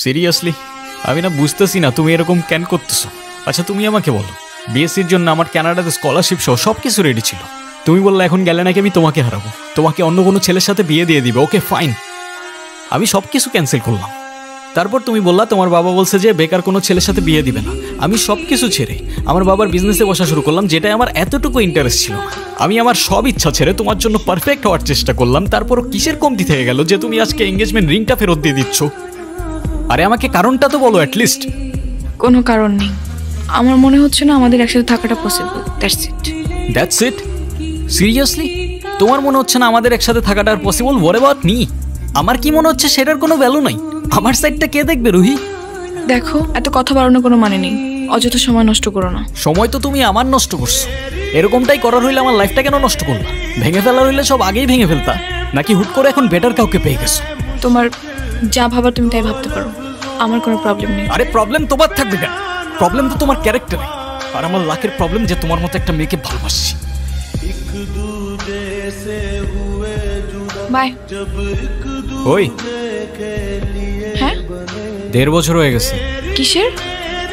Seriously আমি না বুঝতেছি না তুমি এরকম কেন করতেছো। আচ্ছা তুমি আমাকে বলো, বিএসসির জন্য আমার কানাডাতে স্কলারশিপ সহ সব কিছু রেডি ছিল, তুমি বললে এখন গেলে নাকি আমি তোমাকে হারাবো, তোমাকে অন্য কোনো ছেলের সাথে বিয়ে দিয়ে দিবে। ওকে ফাইন, আমি সব কিছু ক্যান্সেল করলাম। তারপর তুমি বললা তোমার বাবা বলছে যে বেকার কোনো ছেলের সাথে বিয়ে দিবে না। আমি সব কিছু ছেড়ে আমার বাবার বিজনেসে বসা শুরু করলাম, যেটাই আমার এতটুকু ইন্টারেস্ট ছিল না। আমি আমার সব ইচ্ছা ছেড়ে তোমার জন্য পারফেক্ট হওয়ার চেষ্টা করলাম, তারপরও কিসের কমতি থেকে গেল যে তুমি আজকে এঙ্গেজমেন্ট রিংটা ফেরত দিয়ে দিচ্ছ? আরে আমাকে কারণটা তো বলো অ্যাটলিস্ট। কোনো কারণ নেই, আমার মনে হচ্ছে না আমাদের একসাথে থাকাটা পসিবল। That's it? সিরিয়াসলি তোমার মনে হচ্ছে না আমাদের একসাথে থাকাটা আর পসিবল? What about me? আমার কি মনে হচ্ছে সেটার কোনো ভ্যালু নাই? আমার সাইডটা কে দেখবে রুহি? দেখো, এত কথা বাড়ানোর কোনো মানে নেই, অযথা সময় নষ্ট করো না। সময় তো তুমি আমার নষ্ট করছো। এরকমটাই করার হইলে আমার লাইফটা কেন নষ্ট করলা? ভেঙে ফেলার হইলে সব আগেই ভেঙে ফেলতা, নাকি হুট করে এখন বেটার কাউকে পেয়ে গেছো? তোমার যা ভাবার তুমি তাই ভাবতে পারো, আমার কোনো প্রবলেম নেই। আরে প্রবলেম তোমার থাকবে কেন? প্রবলেম তো তোমার ক্যারেক্টারে, আর আমার লাখের প্রবলেম যে তোমার মতো একটা মেয়েকে ভালোবাসছি। বাই। ওই হ্যাঁ, 1.5 বছর হয়ে গেছে। কিসের?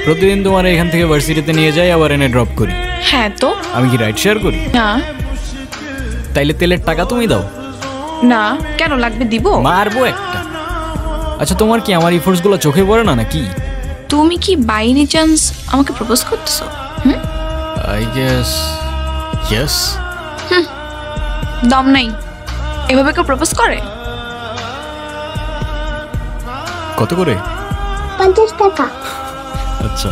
প্রতিদিন তোমার এখান থেকে ভার্সিটিতে নিয়ে যাই, আবার এনে ড্রপ করি। হ্যাঁ তো আমি কি রাইড শেয়ার করি? না। তাইলে তেলের টাকা তুমি দাও। না, কেন লাগবে? দিব, মারবো একটা। আচ্ছা তোমার কি আমার ইফোর্টস গুলো চোখে পড়ে না নাকি? তুমি কি বাই এনি চান্স আমাকে প্রপোজ করতেছো? I guess yes. দম নাই, এভাবে কেউ প্রপোজ করে? কত করে? 50 টাকা। আচ্ছা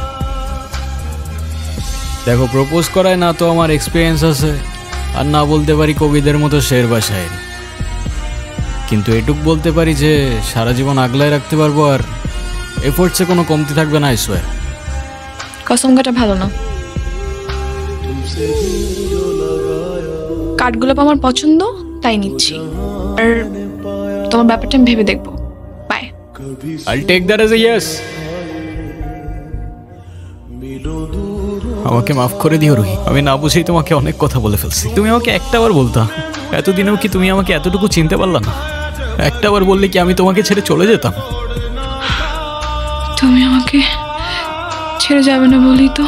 দেখো, প্রপোজ করায় না তো আমার এক্সপিরিয়েন্স আছে, আর না বলতে পারি কবিদের মতো শের বা শায়েরি, কিন্তু এটুক বলতে পারি যে সারা জীবন আগলায় রাখতে পারবো, আর এফোর্টসে কোনো কমতি থাকবে না। I swear. কসম কাটা ভালো না। কাঠগোলাপ আমার পছন্দ, তাই নিচ্ছি। আর তোমার ব্যাপারটা আমি ভেবে দেখবো। By. I'll take that as a yes. আমাকে মাফ করে দিও রুহি, আমি না বুঝেই তোমাকে অনেক কথা বলে ফেলছি। তুমি আমাকে একটাবার বলতা, এতদিনেও কি তুমি আমাকে এতটুকু চিনতে পারলা না? একটাবার বললে কি আমি তোমাকে ছেড়ে চলে যেতাম? তুমি আমাকে ছেড়ে যাবে না বলি তো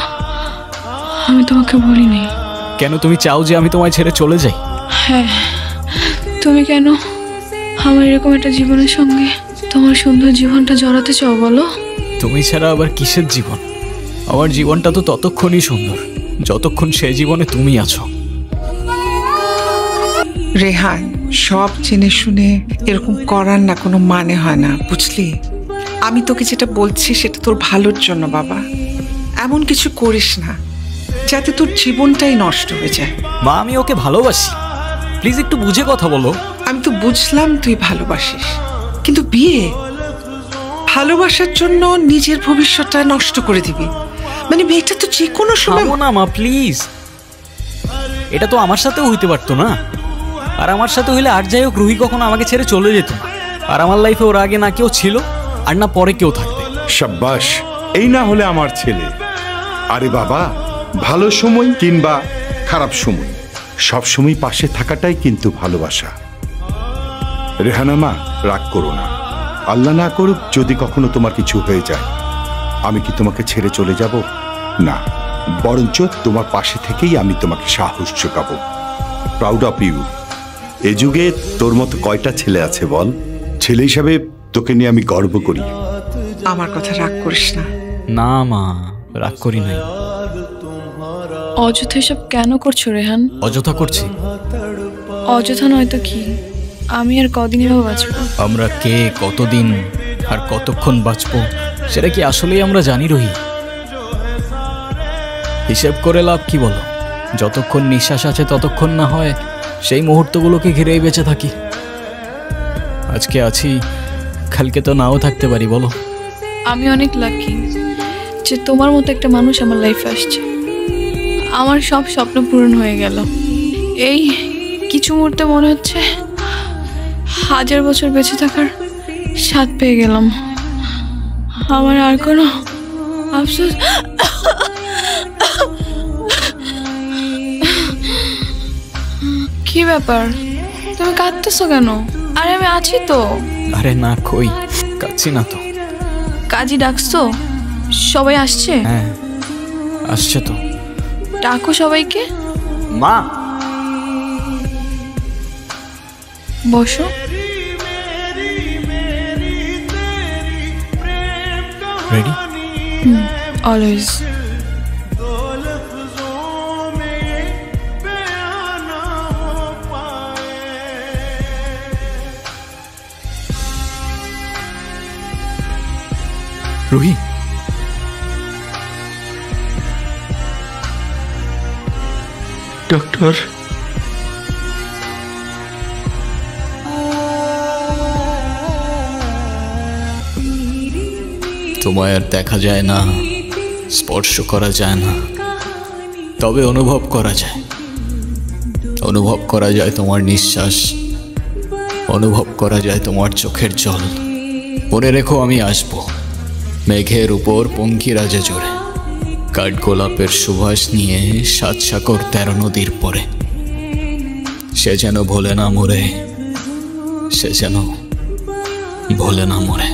আমি তোমাকে বলি নাই। কেন তুমি চাও যে আমি তোমায় ছেড়ে চলে যাই? হ্যাঁ, তুমি কেন আমার এরকম একটা জীবনের সঙ্গে তোমার সুন্দর জীবনটা জড়াতে চাও বলো? তুমি ছাড়া আবার কিসের জীবন? আমার জীবনটা তো ততক্ষণই সুন্দর যতক্ষণ সে জীবনে তুমি আছো। রেহান, সব জেনে শুনে এরকম করার না কোনো মানে হয় না, বুঝলি? আমি তোকে যেটা বলছি সেটা তোর ভালোর জন্য বাবা। এমন কিছু করিস না যাতে তোর জীবনটাই নষ্ট হয়ে যায়। মা, আমি ওকে ভালোবাসি, প্লিজ একটু বুঝে কথা বলো। আমি তো বুঝলাম তুই ভালোবাসিস, কিন্তু বিয়ে ভালোবাসার জন্য নিজের ভবিষ্যৎটা নষ্ট করে দিবি? মানে মেয়েটা তো যে কোনো সময়। না মা প্লিজ, এটা তো আমার সাথেও হইতে পারতো না, আর আমার সাথে হইলে আর যাই হোক রুহি কখনো আমাকে ছেড়ে চলে যেত না, আর আমার লাইফে ওর আগে না কেউ ছিল আর না পরে কেউ থাকবে। শাব্বাস, এই না হলে আমার ছেলে। আরে বাবা, ভালো সময় কিংবা খারাপ সময় সব সময় পাশে থাকাটাই কিন্তু ভালোবাসা। রেহানা মা, রাগ করো না। আল্লাহ না করুক যদি কখনো তোমার কিছু হয়ে যায়, আমি কি তোমাকে ছেড়ে চলে যাব? না, বরঞ্চ তোমার পাশে থেকেই আমি তোমাকে সাহস যোগাবো। Proud of you. এ যুগে তোর মতো কয়টা ছেলে আছে বল? ছেলে হিসাবে তোকে নিয়ে আমি গর্ব করি। আমার কথা রাগ করিস না। না মা, রাগ করি নাই। অযথা এসব কেন করছো রেহান? অযথা করছি? অযথা নয়তো কি? আমি আর কদিন এভাবে বাঁচবো? আমরা কে, কতদিন আর কতক্ষণ বাঁচবো সেটা কি আসলেই আমরা জানি রহি? হিসেব করে লাভ কি বলো? যতক্ষণ নিঃশ্বাস আছে ততক্ষণ না হয় সেই মুহূর্তগুলোকে ঘিরেই বেঁচে থাকি। আজকে আছি, কালকে তো নাও থাকতে পারি, বলো? আমি অনেক লাকি যে তোমার মতো একটা মানুষ আমার লাইফে আসছে। আমার সব স্বপ্ন পূরণ হয়ে গেল। এই কিছু মুহূর্তে মনে হচ্ছে 1000 বছর বেঁচে থাকার স্বাদ পেয়ে গেলাম। আমার আর কোনো আফসোস। কি ব্যাপার, তুমি কাঁদতেছো কেন? আরে আমি আছি তো। আরে না, কই কাঁদছি না তো। কাজী ডাকছো? সবাই আসছে? হ্যাঁ আসছে তো। ডাকো সবাইকে। মা বসো। রেডি? অলওয়েজ। রুহি, ডক্টর তোমায় আর দেখা যায় না, স্পর্শ করা যায় না, তবে অনুভব করা যায়। অনুভব করা যায় তোমার নিঃশ্বাস, অনুভব করা যায় তোমার চোখের জল। মনে রেখো আমি আসব মেঘের উপর পঙ্খিরাজে জোরে, কাঠগোলাপের সুবাস নিয়ে 7 সাগর 13 নদীর পরে। সে যেন ভোলে না মরে, সে যেন ভোলে না মরে।